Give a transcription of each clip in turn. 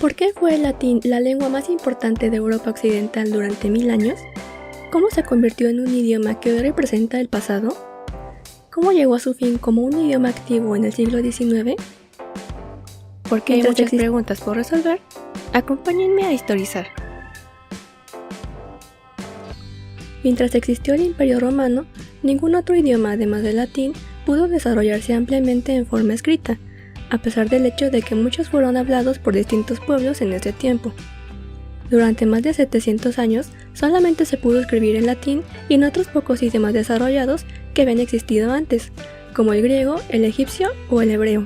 ¿Por qué fue el latín la lengua más importante de Europa Occidental durante 1000 años? ¿Cómo se convirtió en un idioma que hoy representa el pasado? ¿Cómo llegó a su fin como un idioma activo en el siglo XIX? Porque hay muchas preguntas por resolver, acompáñenme a historizar. Mientras existió el Imperio Romano, ningún otro idioma además del latín pudo desarrollarse ampliamente en forma escrita, a pesar del hecho de que muchos fueron hablados por distintos pueblos en ese tiempo. Durante más de 700 años, solamente se pudo escribir en latín y en otros pocos idiomas desarrollados que habían existido antes, como el griego, el egipcio o el hebreo.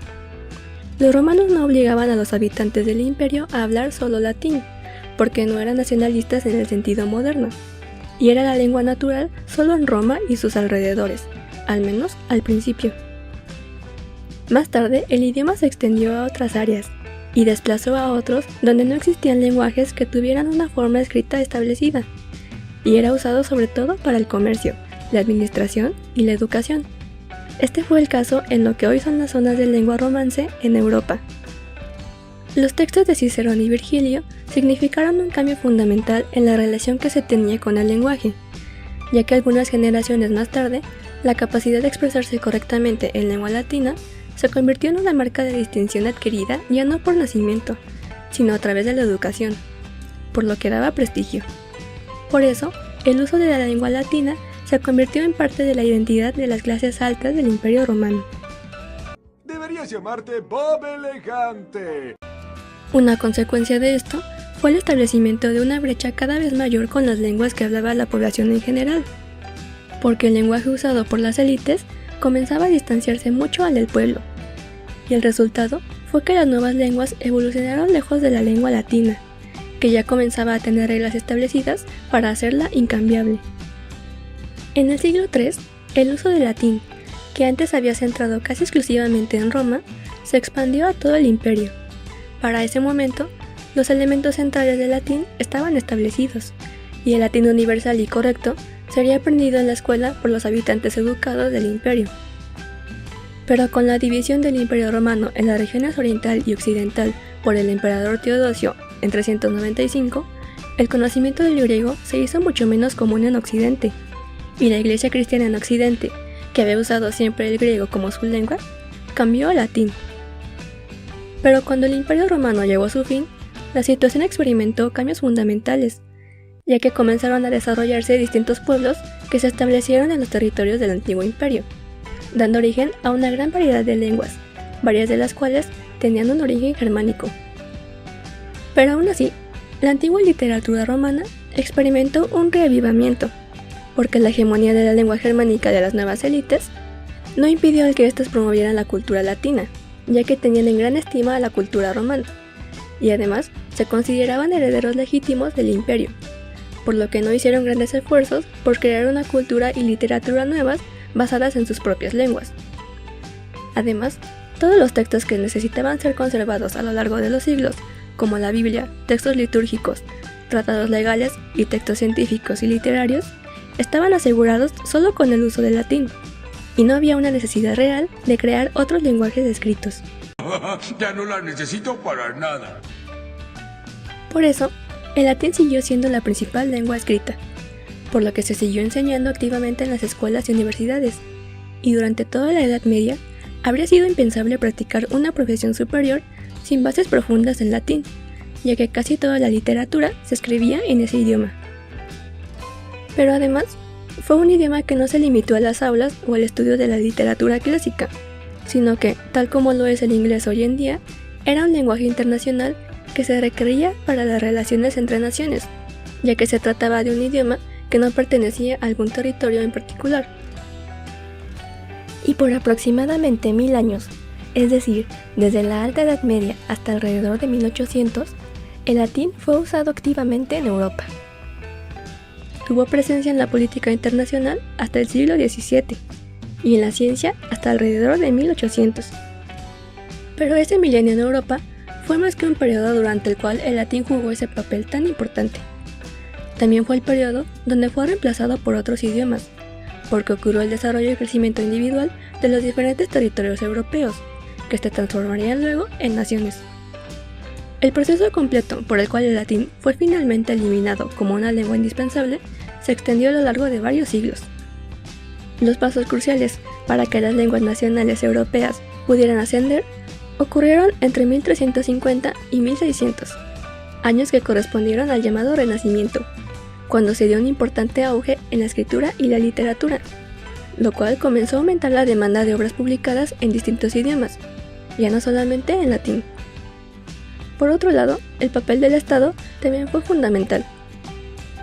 Los romanos no obligaban a los habitantes del imperio a hablar solo latín, porque no eran nacionalistas en el sentido moderno, y era la lengua natural solo en Roma y sus alrededores, al menos al principio. Más tarde, el idioma se extendió a otras áreas, y desplazó a otros donde no existían lenguajes que tuvieran una forma escrita establecida, y era usado sobre todo para el comercio, la administración y la educación. Este fue el caso en lo que hoy son las zonas de lengua romance en Europa. Los textos de Cicerón y Virgilio significaron un cambio fundamental en la relación que se tenía con el lenguaje, ya que algunas generaciones más tarde, la capacidad de expresarse correctamente en lengua latina se convirtió en una marca de distinción adquirida ya no por nacimiento, sino a través de la educación, por lo que daba prestigio. Por eso, el uso de la lengua latina se convirtió en parte de la identidad de las clases altas del Imperio Romano. Deberías llamarte Bob Elegante. Una consecuencia de esto fue el establecimiento de una brecha cada vez mayor con las lenguas que hablaba la población en general, porque el lenguaje usado por las élites comenzaba a distanciarse mucho al del pueblo, y el resultado fue que las nuevas lenguas evolucionaron lejos de la lengua latina, que ya comenzaba a tener reglas establecidas para hacerla incambiable. En el siglo III, el uso del latín, que antes había centrado casi exclusivamente en Roma, se expandió a todo el imperio. Para ese momento, los elementos centrales del latín estaban establecidos, y el latín universal y correcto sería aprendido en la escuela por los habitantes educados del imperio. Pero con la división del Imperio Romano en las regiones oriental y occidental por el emperador Teodosio en 395, el conocimiento del griego se hizo mucho menos común en Occidente, y la Iglesia cristiana en Occidente, que había usado siempre el griego como su lengua, cambió al latín. Pero cuando el Imperio Romano llegó a su fin, la situación experimentó cambios fundamentales, ya que comenzaron a desarrollarse distintos pueblos que se establecieron en los territorios del antiguo imperio, dando origen a una gran variedad de lenguas, varias de las cuales tenían un origen germánico. Pero aún así, la antigua literatura romana experimentó un reavivamiento, porque la hegemonía de la lengua germánica de las nuevas élites no impidió el que éstas promovieran la cultura latina, ya que tenían en gran estima a la cultura romana, y además se consideraban herederos legítimos del imperio, por lo que no hicieron grandes esfuerzos por crear una cultura y literatura nuevas basadas en sus propias lenguas. Además, todos los textos que necesitaban ser conservados a lo largo de los siglos, como la Biblia, textos litúrgicos, tratados legales y textos científicos y literarios, estaban asegurados solo con el uso del latín, y no había una necesidad real de crear otros lenguajes escritos. Ya no la necesito para nada. Por eso, el latín siguió siendo la principal lengua escrita, por lo que se siguió enseñando activamente en las escuelas y universidades, y durante toda la Edad Media habría sido impensable practicar una profesión superior sin bases profundas en latín, ya que casi toda la literatura se escribía en ese idioma. Pero además, fue un idioma que no se limitó a las aulas o al estudio de la literatura clásica, sino que, tal como lo es el inglés hoy en día, era un lenguaje internacional que se requería para las relaciones entre naciones, ya que se trataba de un idioma que no pertenecía a algún territorio en particular. Y por aproximadamente 1000 años, es decir, desde la Alta Edad Media hasta alrededor de 1800, el latín fue usado activamente en Europa. Tuvo presencia en la política internacional hasta el siglo XVII y en la ciencia hasta alrededor de 1800. Pero ese milenio en Europa fue más que un periodo durante el cual el latín jugó ese papel tan importante. También fue el periodo donde fue reemplazado por otros idiomas, porque ocurrió el desarrollo y crecimiento individual de los diferentes territorios europeos, que se transformarían luego en naciones. El proceso completo por el cual el latín fue finalmente eliminado como una lengua indispensable se extendió a lo largo de varios siglos. Los pasos cruciales para que las lenguas nacionales europeas pudieran ascender ocurrieron entre 1350 y 1600, años que correspondieron al llamado Renacimiento, cuando se dio un importante auge en la escritura y la literatura, lo cual comenzó a aumentar la demanda de obras publicadas en distintos idiomas, ya no solamente en latín. Por otro lado, el papel del Estado también fue fundamental.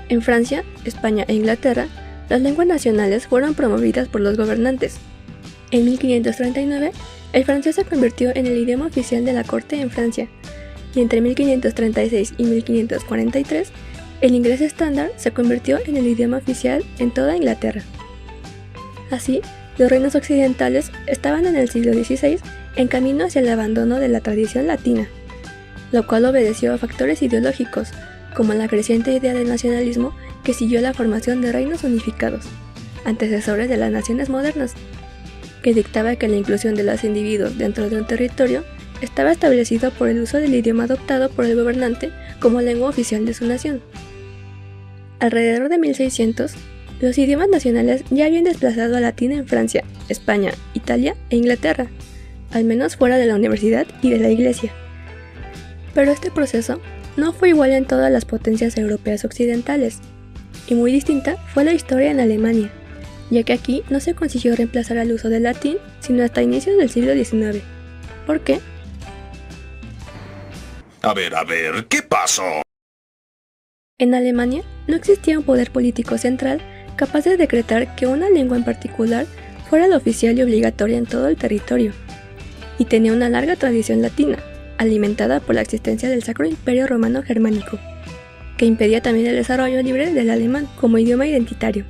En Francia, España e Inglaterra, las lenguas nacionales fueron promovidas por los gobernantes. En 1539, el francés se convirtió en el idioma oficial de la corte en Francia, y entre 1536 y 1543, el inglés estándar se convirtió en el idioma oficial en toda Inglaterra. Así, los reinos occidentales estaban en el siglo XVI en camino hacia el abandono de la tradición latina, lo cual obedeció a factores ideológicos, como la creciente idea del nacionalismo que siguió la formación de reinos unificados, antecesores de las naciones modernas, que dictaba que la inclusión de los individuos dentro de un territorio estaba establecido por el uso del idioma adoptado por el gobernante como lengua oficial de su nación. Alrededor de 1600, los idiomas nacionales ya habían desplazado al latín en Francia, España, Italia e Inglaterra, al menos fuera de la universidad y de la iglesia. Pero este proceso no fue igual en todas las potencias europeas occidentales, y muy distinta fue la historia en Alemania, ya que aquí no se consiguió reemplazar al uso del latín sino hasta inicios del siglo XIX. ¿Por qué? A ver, ¿qué pasó? En Alemania no existía un poder político central capaz de decretar que una lengua en particular fuera la oficial y obligatoria en todo el territorio, y tenía una larga tradición latina, alimentada por la existencia del Sacro Imperio Romano Germánico, que impedía también el desarrollo libre del alemán como idioma identitario.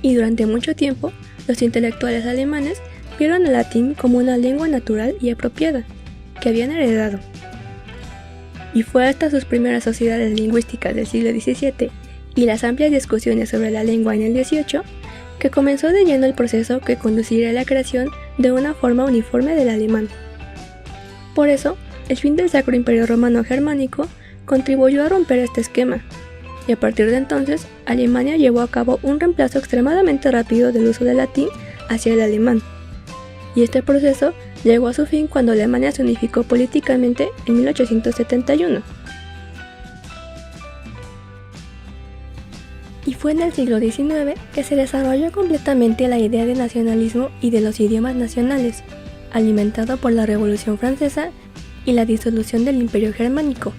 Y durante mucho tiempo, los intelectuales alemanes vieron el latín como una lengua natural y apropiada, que habían heredado. Y fue hasta sus primeras sociedades lingüísticas del siglo XVII y las amplias discusiones sobre la lengua en el XVIII que comenzó de lleno el proceso que conduciría a la creación de una forma uniforme del alemán. Por eso, el fin del Sacro Imperio Romano Germánico contribuyó a romper este esquema, y a partir de entonces, Alemania llevó a cabo un reemplazo extremadamente rápido del uso del latín hacia el alemán. Y este proceso llegó a su fin cuando Alemania se unificó políticamente en 1871. Y fue en el siglo XIX que se desarrolló completamente la idea de nacionalismo y de los idiomas nacionales, alimentado por la Revolución Francesa y la disolución del Imperio Germánico,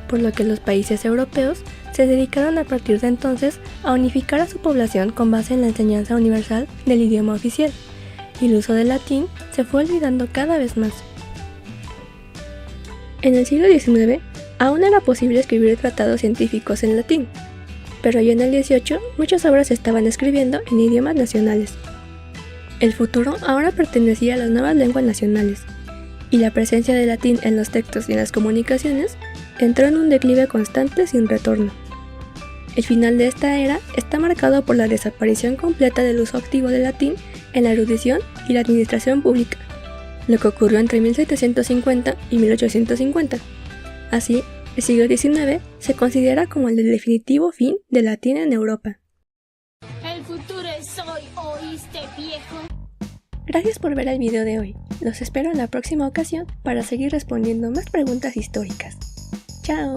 por lo que los países europeos se dedicaron a partir de entonces a unificar a su población con base en la enseñanza universal del idioma oficial, y el uso del latín se fue olvidando cada vez más. En el siglo XIX aún era posible escribir tratados científicos en latín, pero ya en el XVIII muchas obras se estaban escribiendo en idiomas nacionales. El futuro ahora pertenecía a las nuevas lenguas nacionales, y la presencia del latín en los textos y en las comunicaciones entró en un declive constante sin retorno. El final de esta era está marcado por la desaparición completa del uso activo del latín en la erudición y la administración pública, lo que ocurrió entre 1750 y 1850. Así, el siglo XIX se considera como el definitivo fin del latín en Europa. El futuro es hoy, ¿oíste, viejo? Gracias por ver el video de hoy. Los espero en la próxima ocasión para seguir respondiendo más preguntas históricas. ¡Chao!